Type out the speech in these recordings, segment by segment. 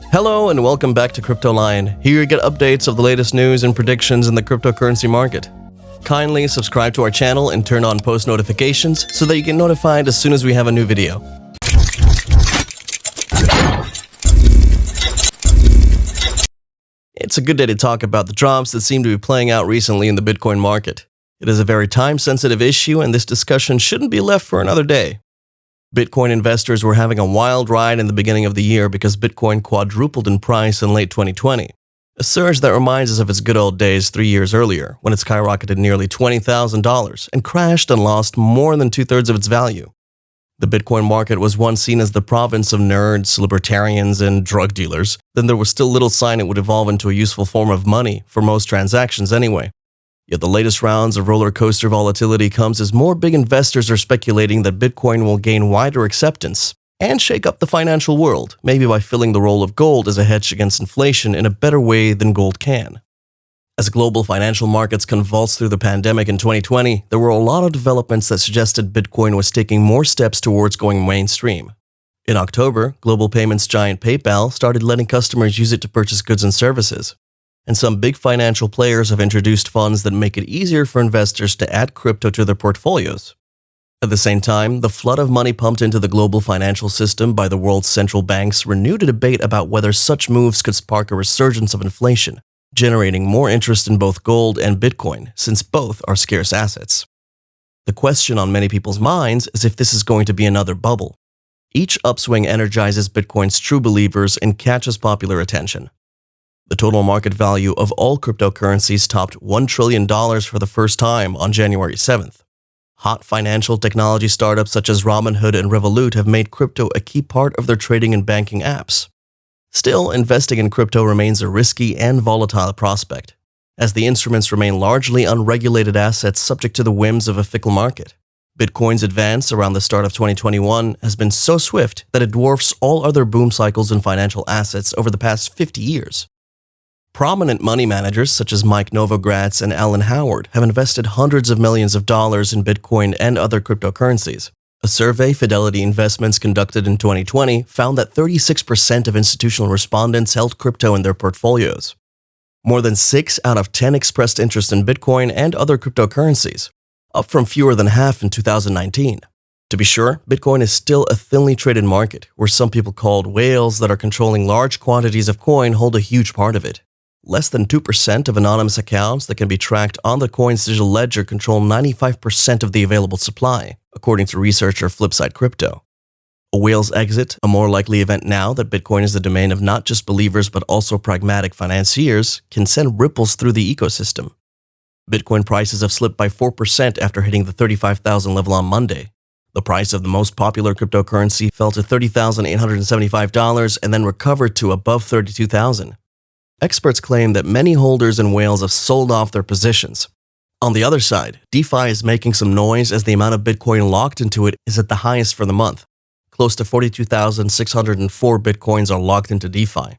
Hello and welcome back to Crypto Lion. Here you get updates of the latest news and predictions in the cryptocurrency market. Kindly subscribe to our channel and turn on post notifications so that you get notified as soon as we have a new video. It's a good day to talk about the drops that seem to be playing out recently in the Bitcoin market. It is a very time-sensitive issue, and this discussion shouldn't be left for another day. Bitcoin investors were having a wild ride in the beginning of the year because Bitcoin quadrupled in price in late 2020. A surge that reminds us of its good old days 3 years earlier, when it skyrocketed nearly $20,000 and crashed and lost more than two-thirds of its value. The Bitcoin market was once seen as the province of nerds, libertarians, and drug dealers. Then there was still little sign it would evolve into a useful form of money, for most transactions anyway. Yet the latest rounds of roller coaster volatility comes as more big investors are speculating that Bitcoin will gain wider acceptance and shake up the financial world, maybe by filling the role of gold as a hedge against inflation in a better way than gold can. As global financial markets convulsed through the pandemic in 2020, there were a lot of developments that suggested Bitcoin was taking more steps towards going mainstream. In October, global payments giant PayPal started letting customers use it to purchase goods and services. And some big financial players have introduced funds that make it easier for investors to add crypto to their portfolios. At the same time, the flood of money pumped into the global financial system by the world's central banks renewed a debate about whether such moves could spark a resurgence of inflation, generating more interest in both gold and Bitcoin, since both are scarce assets. The question on many people's minds is if this is going to be another bubble. Each upswing energizes Bitcoin's true believers and catches popular attention. The total market value of all cryptocurrencies topped $1 trillion for the first time on January 7th. Hot financial technology startups such as Robinhood and Revolut have made crypto a key part of their trading and banking apps. Still, investing in crypto remains a risky and volatile prospect, as the instruments remain largely unregulated assets subject to the whims of a fickle market. Bitcoin's advance around the start of 2021 has been so swift that it dwarfs all other boom cycles in financial assets over the past 50 years. Prominent money managers such as Mike Novogratz and Alan Howard have invested hundreds of millions of dollars in Bitcoin and other cryptocurrencies. A survey Fidelity Investments conducted in 2020 found that 36% of institutional respondents held crypto in their portfolios. More than 6 out of 10 expressed interest in Bitcoin and other cryptocurrencies, up from fewer than half in 2019. To be sure, Bitcoin is still a thinly traded market, where some people called whales that are controlling large quantities of coin hold a huge part of it. Less than 2% of anonymous accounts that can be tracked on the coin's digital ledger control 95% of the available supply, according to researcher Flipside Crypto. A whale's exit, a more likely event now that Bitcoin is the domain of not just believers but also pragmatic financiers, can send ripples through the ecosystem. Bitcoin prices have slipped by 4% after hitting the 35,000 level on Monday. The price of the most popular cryptocurrency fell to $30,875 and then recovered to above $32,000. Experts claim that many holders and whales have sold off their positions. On the other side, DeFi is making some noise as the amount of Bitcoin locked into it is at the highest for the month. Close to 42,604 Bitcoins are locked into DeFi.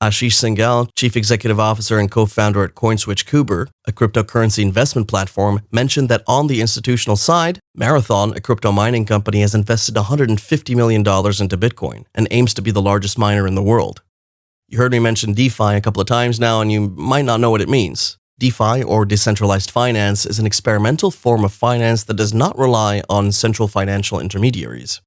Ashish Singhal, chief executive officer and co-founder at CoinSwitch Kuber, a cryptocurrency investment platform, mentioned that on the institutional side, Marathon, a crypto mining company, has invested $150 million into Bitcoin and aims to be the largest miner in the world. You heard me mention DeFi a couple of times now, and you might not know what it means. DeFi, or decentralized finance, is an experimental form of finance that does not rely on central financial intermediaries.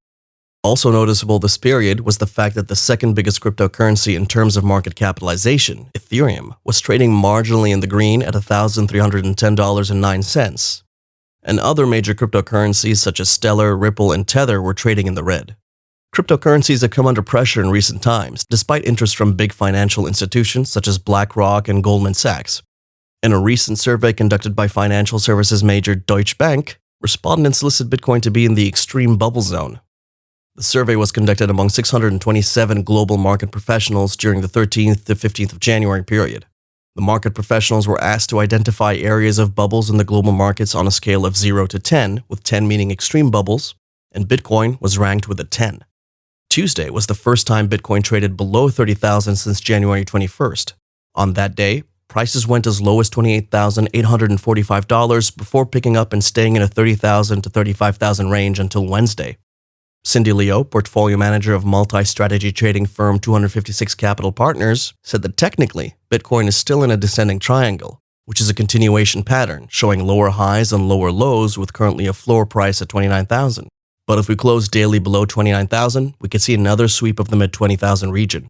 Also noticeable this period was the fact that the second biggest cryptocurrency in terms of market capitalization, Ethereum, was trading marginally in the green at $1,310.09. And other major cryptocurrencies such as Stellar, Ripple, and Tether were trading in the red. Cryptocurrencies have come under pressure in recent times, despite interest from big financial institutions such as BlackRock and Goldman Sachs. In a recent survey conducted by financial services major Deutsche Bank, respondents listed Bitcoin to be in the extreme bubble zone. The survey was conducted among 627 global market professionals during the 13th to 15th of January period. The market professionals were asked to identify areas of bubbles in the global markets on a scale of 0 to 10, with 10 meaning extreme bubbles, and Bitcoin was ranked with a 10. Tuesday was the first time Bitcoin traded below 30,000 since January 21st. On that day, prices went as low as $28,845 before picking up and staying in a $30,000 to $35,000 range until Wednesday. Cindy Leo, portfolio manager of multi-strategy trading firm 256 Capital Partners, said that technically, Bitcoin is still in a descending triangle, which is a continuation pattern showing lower highs and lower lows with currently a floor price at 29,000. But if we close daily below 29,000, we could see another sweep of the mid-20,000 region.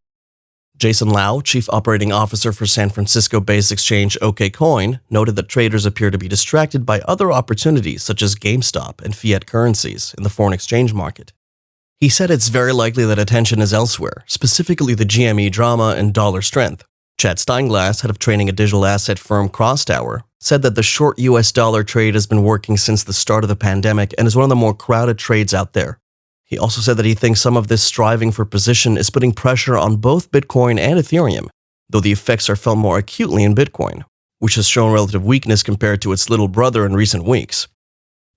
Jason Lau, chief operating officer for San Francisco-based exchange OKCoin, noted that traders appear to be distracted by other opportunities such as GameStop and fiat currencies in the foreign exchange market. He said it's very likely that attention is elsewhere, specifically the GME drama and dollar strength. Chad Steinglass, head of trading at digital asset firm Crosstower, said that the short US dollar trade has been working since the start of the pandemic and is one of the more crowded trades out there. He also said that he thinks some of this striving for position is putting pressure on both Bitcoin and Ethereum, though the effects are felt more acutely in Bitcoin, which has shown relative weakness compared to its little brother in recent weeks.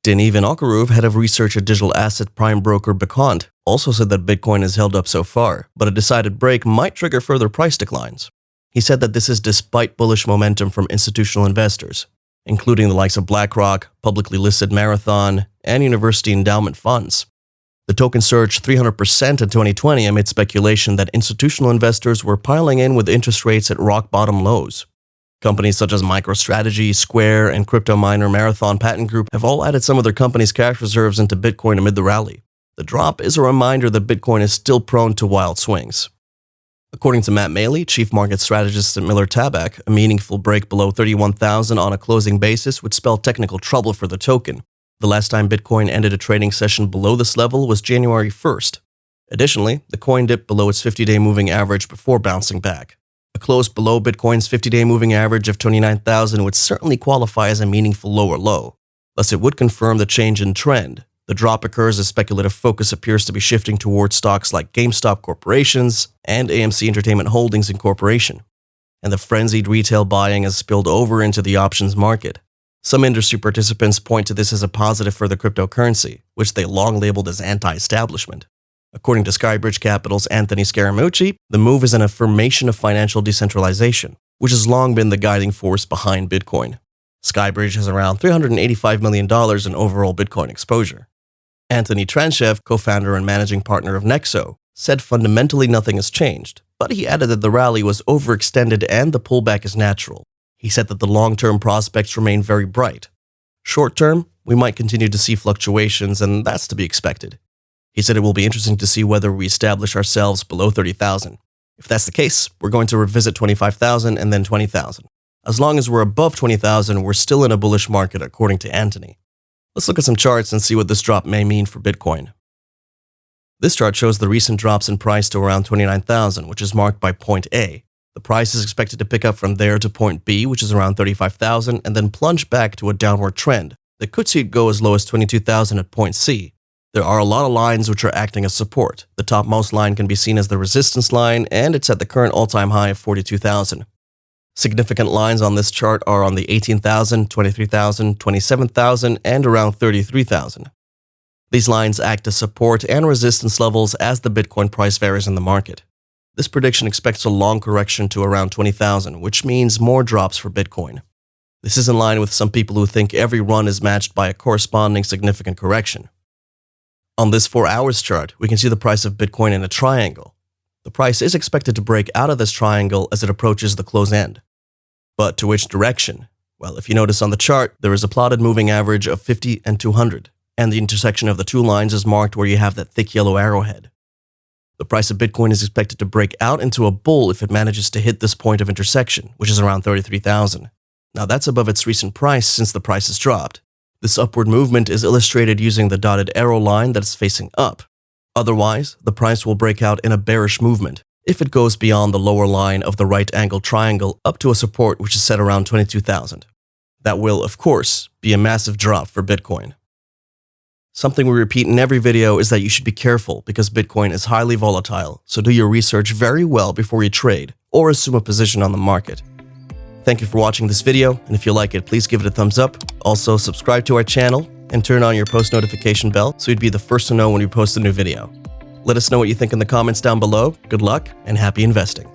Denis Vinokourov, head of research at digital asset prime broker Vechain, also said that Bitcoin has held up so far, but a decided break might trigger further price declines. He said that this is despite bullish momentum from institutional investors, including the likes of BlackRock, publicly listed Marathon, and university endowment funds. The token surged 300% in 2020 amid speculation that institutional investors were piling in with interest rates at rock-bottom lows. Companies such as MicroStrategy, Square, and crypto miner Marathon Patent Group have all added some of their company's cash reserves into Bitcoin amid the rally. The drop is a reminder that Bitcoin is still prone to wild swings. According to Matt Maley, chief market strategist at Miller Tabak, a meaningful break below 31,000 on a closing basis would spell technical trouble for the token. The last time Bitcoin ended a trading session below this level was January 1st. Additionally, the coin dipped below its 50-day moving average before bouncing back. A close below Bitcoin's 50-day moving average of 29,000 would certainly qualify as a meaningful lower low. Thus, it would confirm the change in trend. The drop occurs as speculative focus appears to be shifting towards stocks like GameStop Corporations and AMC Entertainment Holdings Incorporation. And the frenzied retail buying has spilled over into the options market. Some industry participants point to this as a positive for the cryptocurrency, which they long labeled as anti-establishment. According to Skybridge Capital's Anthony Scaramucci, the move is an affirmation of financial decentralization, which has long been the guiding force behind Bitcoin. Skybridge has around $385 million in overall Bitcoin exposure. Anthony Tranchev, co-founder and managing partner of Nexo, said fundamentally nothing has changed, but he added that the rally was overextended and the pullback is natural. He said that the long-term prospects remain very bright. Short-term, we might continue to see fluctuations, and that's to be expected. He said it will be interesting to see whether we establish ourselves below 30,000. If that's the case, we're going to revisit 25,000 and then 20,000. As long as we're above 20,000, we're still in a bullish market, according to Anthony. Let's look at some charts and see what this drop may mean for Bitcoin. This chart shows the recent drops in price to around 29,000, which is marked by point A. The price is expected to pick up from there to point B, which is around 35,000, and then plunge back to a downward trend that could see it go as low as 22,000 at point C. There are a lot of lines which are acting as support. The topmost line can be seen as the resistance line, and it's at the current all-time high of 42,000. Significant lines on this chart are on the 18,000, 23,000, 27,000, and around 33,000. These lines act as support and resistance levels as the Bitcoin price varies in the market. This prediction expects a long correction to around 20,000, which means more drops for Bitcoin. This is in line with some people who think every run is matched by a corresponding significant correction. On this 4 hours chart, we can see the price of Bitcoin in a triangle. The price is expected to break out of this triangle as it approaches the close end. But to which direction? Well, if you notice on the chart, there is a plotted moving average of 50 and 200, and the intersection of the two lines is marked where you have that thick yellow arrowhead. The price of Bitcoin is expected to break out into a bull if it manages to hit this point of intersection, which is around 33,000. Now that's above its recent price since the price has dropped. This upward movement is illustrated using the dotted arrow line that is facing up. Otherwise, the price will break out in a bearish movement if it goes beyond the lower line of the right-angled triangle up to a support which is set around 22,000. That will, of course, be a massive drop for Bitcoin. Something we repeat in every video is that you should be careful because Bitcoin is highly volatile, so do your research very well before you trade or assume a position on the market. Thank you for watching this video, and if you like it, please give it a thumbs up. Also, subscribe to our channel and turn on your post notification bell so you'd be the first to know when we post a new video. Let us know what you think in the comments down below. Good luck and happy investing.